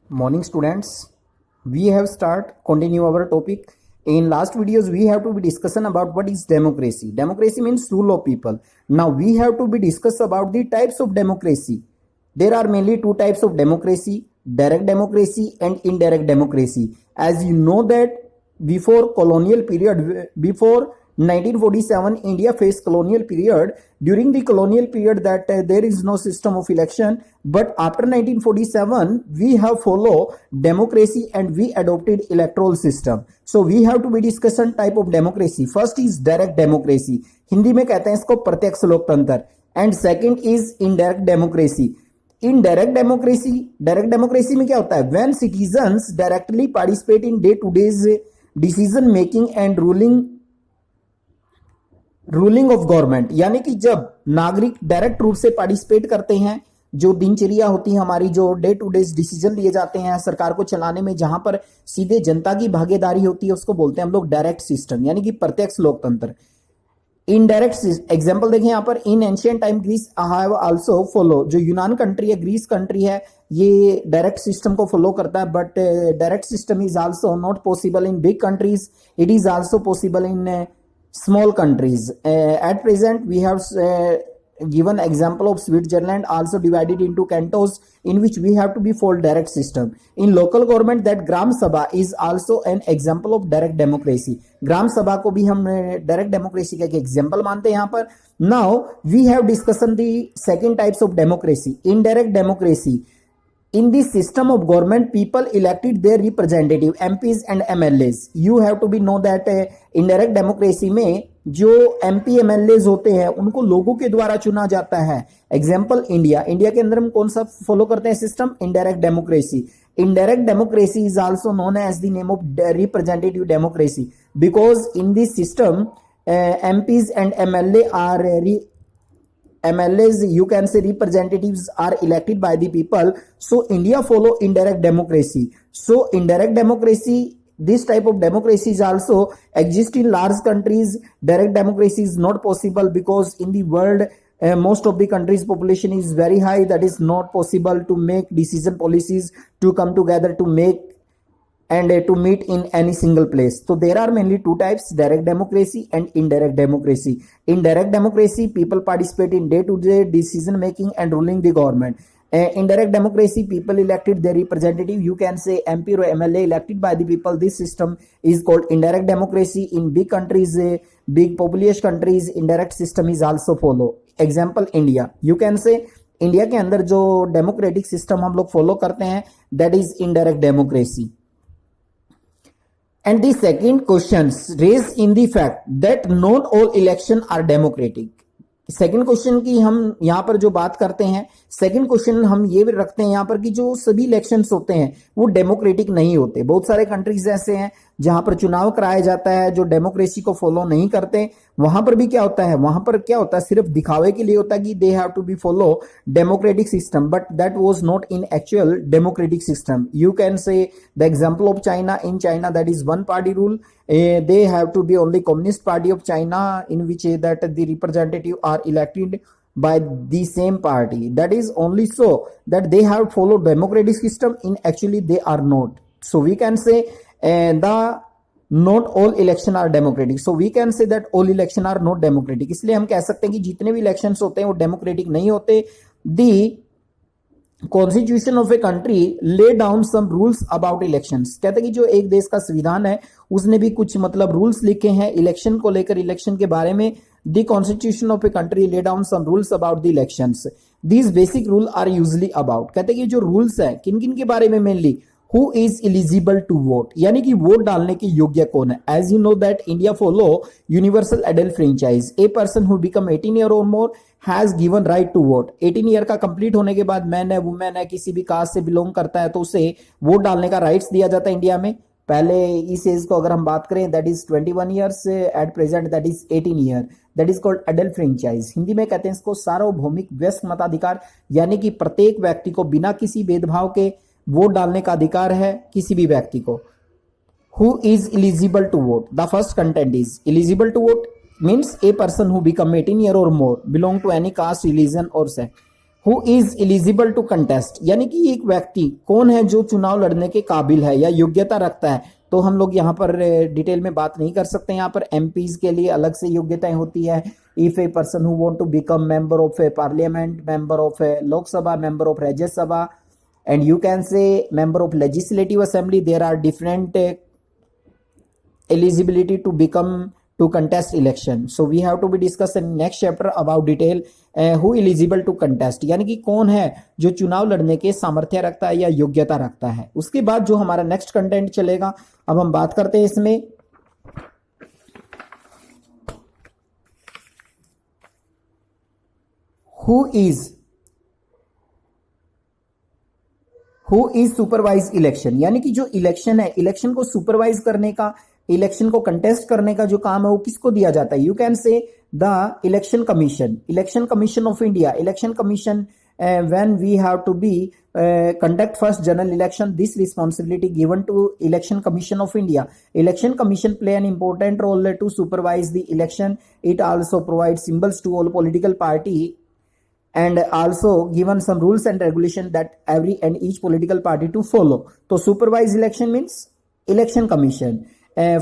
Morning students, we have continue our topic. In last videos we have to be discussion about what is democracy. Democracy means rule of people. Now we have to be discuss about the types of democracy. There are mainly two types of democracy, direct democracy and indirect democracy. As you know that before colonial period, before 1947 India faced colonial period. During the colonial period that there is no system of election, but after 1947 we have follow democracy and we adopted electoral system. So we have to be discussion type of democracy. First is direct democracy, Hindi में कहते हैं इसको प्रत्यक्ष लोकतंत्र, and second is indirect democracy. In direct democracy में क्या होता है? When citizens directly participate in day two days decision making and ruling of government, यानी कि जब नागरिक डायरेक्ट रूप से पार्टिसिपेट करते हैं, जो दिनचर्या होती है हमारी, जो डे टू डे डिसीजन लिए जाते हैं सरकार को चलाने में, जहां पर सीधे जनता की भागीदारी होती है, उसको बोलते हैं हम लोग डायरेक्ट सिस्टम, यानी कि प्रत्यक्ष लोकतंत्र. इनडायरेक्ट एग्जांपल देखें यहां पर. In ancient time Greece have also follow, जो यूनान कंट्री है, ग्रीस कंट्री है, ये डायरेक्ट सिस्टम को फॉलो करता है. But direct system is also not possible in big countries, it is also possible in small countries. At present we have given example of Switzerland, also divided into cantons, in which we have to be follow direct system. In local government, that Gram Sabha is also an example of direct democracy. Gram Sabha को भी हम direct democracy का एक example मानते हैं यहाँ पर. Now we have discussed the second types of democracy, indirect democracy. In this system of government, people elected their representative, MPs and MLAs. You have to be know that indirect democracy में जो MP MLAs होते हैं उनको लोगों के द्वारा चुना जाता है. एग्जाम्पल इंडिया के अंदर हम कौन सा फॉलो करते हैं system? Indirect democracy. Indirect democracy is also known as the name of representative democracy, because in this system MPs and MLAs, you can say representatives, are elected by the people. So India follow indirect democracy. So indirect democracy, this type of democracy is also exist in large countries. Direct democracy is not possible because in the world most of the countries population is very high. That is not possible to make decision policies to come together to make and to meet in any single place. So there are mainly two types, direct democracy and indirect democracy. In direct democracy, people participate in day-to-day decision making and ruling the government. Indirect democracy, people elected their representative, you can say MP or MLA elected by the people. This system is called indirect democracy. In big countries, big populous countries, indirect system is also follow. Example India, you can say India के अंदर जो democratic system हम लोग follow करते हैं, that is indirect democracy. And the second questions raised in the fact that not all election are democratic. Second question की हम यहाँ पर जो बात करते हैं, सेकेंड क्वेश्चन हम ये भी रखते हैं यहाँ पर कि जो सभी इलेक्शंस होते हैं वो डेमोक्रेटिक नहीं होते. बहुत सारे कंट्रीज ऐसे हैं जहां पर चुनाव कराया जाता है जो डेमोक्रेसी को फॉलो नहीं करते. वहां पर भी क्या होता है, वहां पर क्या होता है, सिर्फ दिखावे के लिए होता है कि they have to be follow democratic system, but that was not in actual democratic system. You can say the example of China. In China that is one party rule. They have to be only Communist Party of China, in which that the representative are elected by the same party. That is only so that they have followed democratic system. In actually they are not. So we can say the not all election are democratic. So we can say that all election are not democratic. इसलिए हम कह सकते हैं कि जितने भी elections होते हैं वो डेमोक्रेटिक नहीं होते. The constitution of a country lay down some rules about elections. कहते हैं कि जो एक देश का संविधान है उसने भी कुछ मतलब रूल्स लिखे हैं इलेक्शन को लेकर, इलेक्शन के बारे में. The constitution of a country lay down some rules about the elections. These basic rule are usually about. कहते हैं कि जो रूल्स हैं किन किन के बारे में, mainly who is eligible to vote, यानी कि वोट डालने के योग्य कौन है. As you know that India follow universal adult franchise. A person who become 18 year or more has given right to vote. 18 year का कंप्लीट होने के बाद मैन है, वुमेन है, किसी भी कास्ट से बिलोंग करता है तो उसे वोट डालने का राइट्स दिया जाता है इंडिया में. पहले इस एज को अगर हम बात करें that is 21 years, at present that is 18 year. That is called adult franchise. Hindi में कहते हैं इसको सार्वभौमिक व्यस्क मताधिकार, यानी कि प्रत्येक व्यक्ति को बिना किसी भेदभाव के वोट डालने का अधिकार है किसी भी व्यक्ति को. Who is eligible to vote. The first content is eligible to vote means a person who become 18 year or more, belong to any caste, religion or sect. Who is eligible to contest, यानी कि एक व्यक्ति कौन है जो चुनाव लड़ने के काबिल है या योग्यता रखता है। तो हम लोग यहाँ पर डिटेल में बात नहीं कर सकते। यहाँ पर एमपीज के लिए अलग से योग्यताएं होती है। If a person who want to become member of a parliament, member of a Lok Sabha, member of Rajya Sabha, and you can say member of legislative assembly, there are different eligibility to become to contest election. So we have to be discussed in next chapter about detail who eligible to contest, यानी कि कौन है जो चुनाव लड़ने के सामर्थ्य रखता है या योग्यता रखता है। उसके बाद जो हमारा नेक्स्ट कंटेंट चलेगा, अब हम बात करते हैं इसमें हु इज सुपरवाइज इलेक्शन, यानी कि जो इलेक्शन है, इलेक्शन को सुपरवाइज करने का, इलेक्शन को कंटेस्ट करने का जो काम है वो किसको दिया जाता है। You can say the election commission, election commission of India, election commission when we have to be conduct first general election, this responsibility given to election commission of India. Election commission play an important role to supervise the election. It also provides symbols to all political party and also given some rules and regulation that every and each political party to follow. So supervise election means election commission.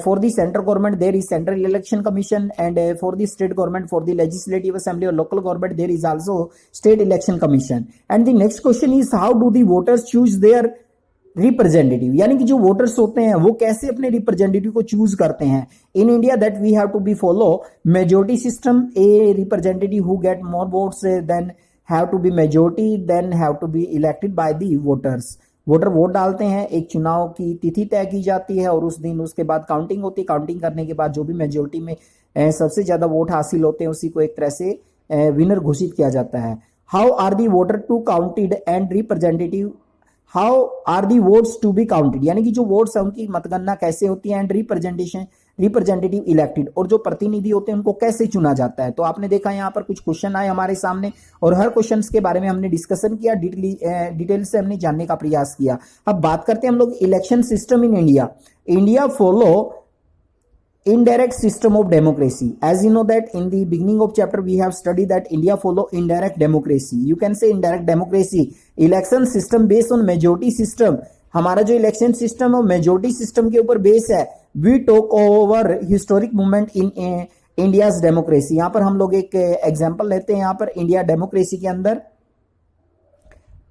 For the central government there is central election commission, and for the state government, for the legislative assembly or local government, there is also state election commission. And the next question is how do the voters choose their representative, यानी कि जो voters होते हैं वो कैसे अपने representative को choose करते हैं। In India that we have to be follow majority system, a representative who get more votes then have to be majority, then have to be elected by the voters. Voter vote डालते हैं, एक चुनाव की तिथि तय की जाती है और उस दिन उसके बाद काउंटिंग होती है। काउंटिंग करने के बाद जो भी मेजोरिटी में सबसे ज्यादा वोट हासिल होते हैं उसी को एक तरह से विनर घोषित किया जाता है। How are the voter to counted and representative, how are the votes to be counted, यानी कि जो वोट्स है उनकी मतगणना कैसे होती है, एंड रिप्रेजेंटेटिव इलेक्टेड, और जो प्रतिनिधि होते हैं उनको कैसे चुना जाता है। तो आपने देखा यहाँ पर कुछ क्वेश्चन आए हमारे सामने और हर क्वेश्चन के बारे में हमने डिस्कशन किया, डिटेल से हमने जानने का प्रयास किया। अब बात करते हैं हम लोग election system in India. India follow indirect system of democracy. As you know that in the beginning of chapter we have studied that India follow indirect democracy. You can say indirect democracy, election system based on majority system. हमारा जो election system है majority system के ऊपर base है। We talk over historic movement in India's democracy. यहाँ पर हम लोग एक एग्जांपल लेते हैं यहाँ पर इंडिया डेमोक्रेसी के अंदर।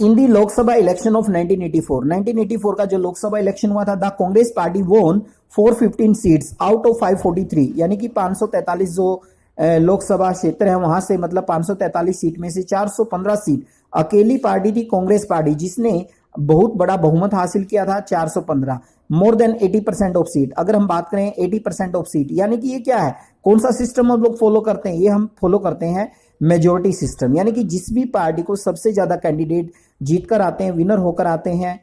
इन दी लोकसभा इलेक्शन ऑफ 1984 का जो लोकसभा इलेक्शन हुआ था, द कांग्रेस पार्टी वोन 415 सीट्स आउट ऑफ 543, यानी कि 543 जो लोकसभा क्षेत्र है वहां से मतलब 543 सीट में से 415 सीट अकेली पार्टी थी कांग्रेस पार्टी, जिसने बहुत बड़ा बहुमत हासिल किया था 415, मोर देन 80% ऑफ सीट। अगर हम बात करें 80% ऑफ सीट, यानी कि ये क्या है, कौन सा सिस्टम हम लोग फॉलो करते हैं, ये हम फॉलो करते हैं मेजोरिटी सिस्टम, यानी कि जिस भी पार्टी को सबसे ज्यादा कैंडिडेट जीतकर आते हैं, विनर होकर आते हैं,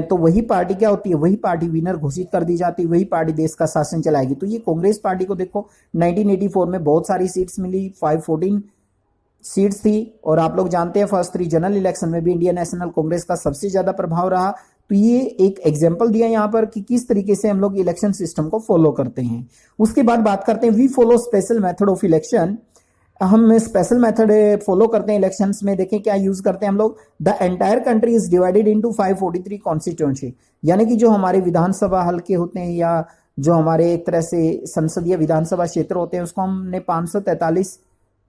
तो वही पार्टी क्या होती है, वही पार्टी विनर घोषित कर दी जाती है, वही पार्टी देश का शासन चलाएगी। तो ये कांग्रेस पार्टी को देखो 1984 में बहुत सारी सीट्स मिली, 514 सीट्स थी, और आप लोग जानते हैं फर्स्ट 3 जनरल इलेक्शन में भी इंडियन नेशनल कांग्रेस का सबसे ज्यादा प्रभाव रहा। तो ये एक एग्जांपल दिया यहाँ पर कि किस तरीके से हम लोग इलेक्शन सिस्टम को फॉलो करते हैं। उसके बाद बात करते हैं we follow special method of election. हम स्पेशल मेथड फॉलो करते हैं इलेक्शंस में। देखें क्या यूज करते हैं हम लोग, the entire country is divided into 543 constituency, यानी कि जो हमारे विधानसभा हल्के होते हैं या जो हमारे एक तरह से संसदीय विधानसभा क्षेत्र होते हैं उसको हमने 543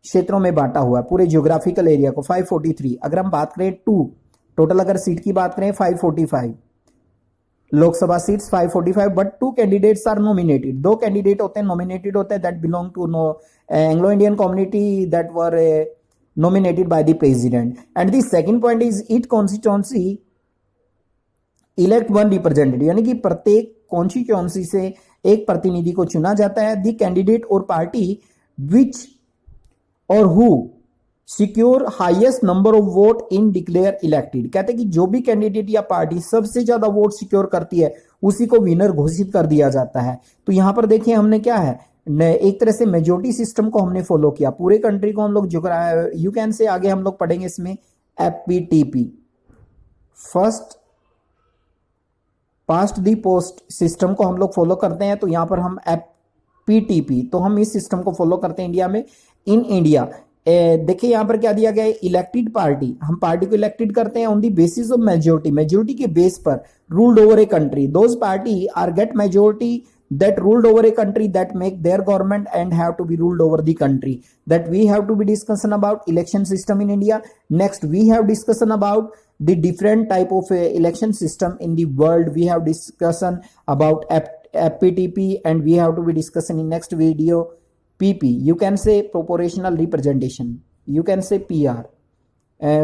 क्षेत्रों में बांटा हुआ है, पूरे जियोग्राफिकल एरिया को 543। अगर हम बात करें टोटल अगर सीट की बात करें 545 Lok Sabha seats 545, but 2 candidates are nominated, 2 candidate होते हैं नॉमिनेटेड होते हैं that belong to Anglo Indian community that were nominated by the president. And the second point is each constituency elect 1 representative, यानी कि प्रत्येक कॉन्स्टिट्यूएंसी से एक प्रतिनिधि को चुना जाता है। द कैंडिडेट और पार्टी विच और who secure highest number of vote in declare elected, कहते हैं कि जो भी कैंडिडेट या पार्टी सबसे ज्यादा वोट सिक्योर करती है उसी को विनर घोषित कर दिया जाता है। तो यहां पर देखिए हमने क्या है, एक तरह से मेजोरिटी सिस्टम को हमने फॉलो किया, पूरे कंट्री को हम लोग यू कैन से आगे हम लोग पढ़ेंगे इसमें FPTP, फर्स्ट पास्ट दी पोस्ट सिस्टम को हम लोग फॉलो करते हैं। तो यहां पर हम FPTP, तो हम इस सिस्टम को फॉलो करते हैं इंडिया में। इन इंडिया देखिए यहाँ पर क्या दिया गया है, इलेक्टेड पार्टी, हम पार्टी को इलेक्टेड करते हैं on the basis of majority, majority के बेस पर ruled over a country, those party are get majority that ruled over a country that make their government and have to be ruled over the country. That we have to be discussion about election system in India. Next we have discussion about the different type of election system in the world. We have discussion about FPTP, and we have to be discussing in next video PP. You can say proportional representation, you can say PR.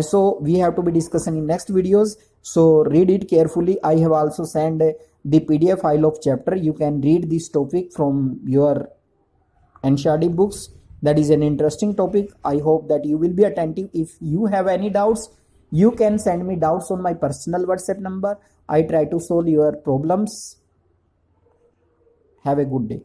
So we have to be discussing in next videos, so read it carefully. I have also sent the PDF file of chapter. You can read this topic from your NCERT books. That is an interesting topic. I hope that you will be attentive. If you have any doubts, you can send me doubts on my personal WhatsApp number. I try to solve your problems. Have a good day.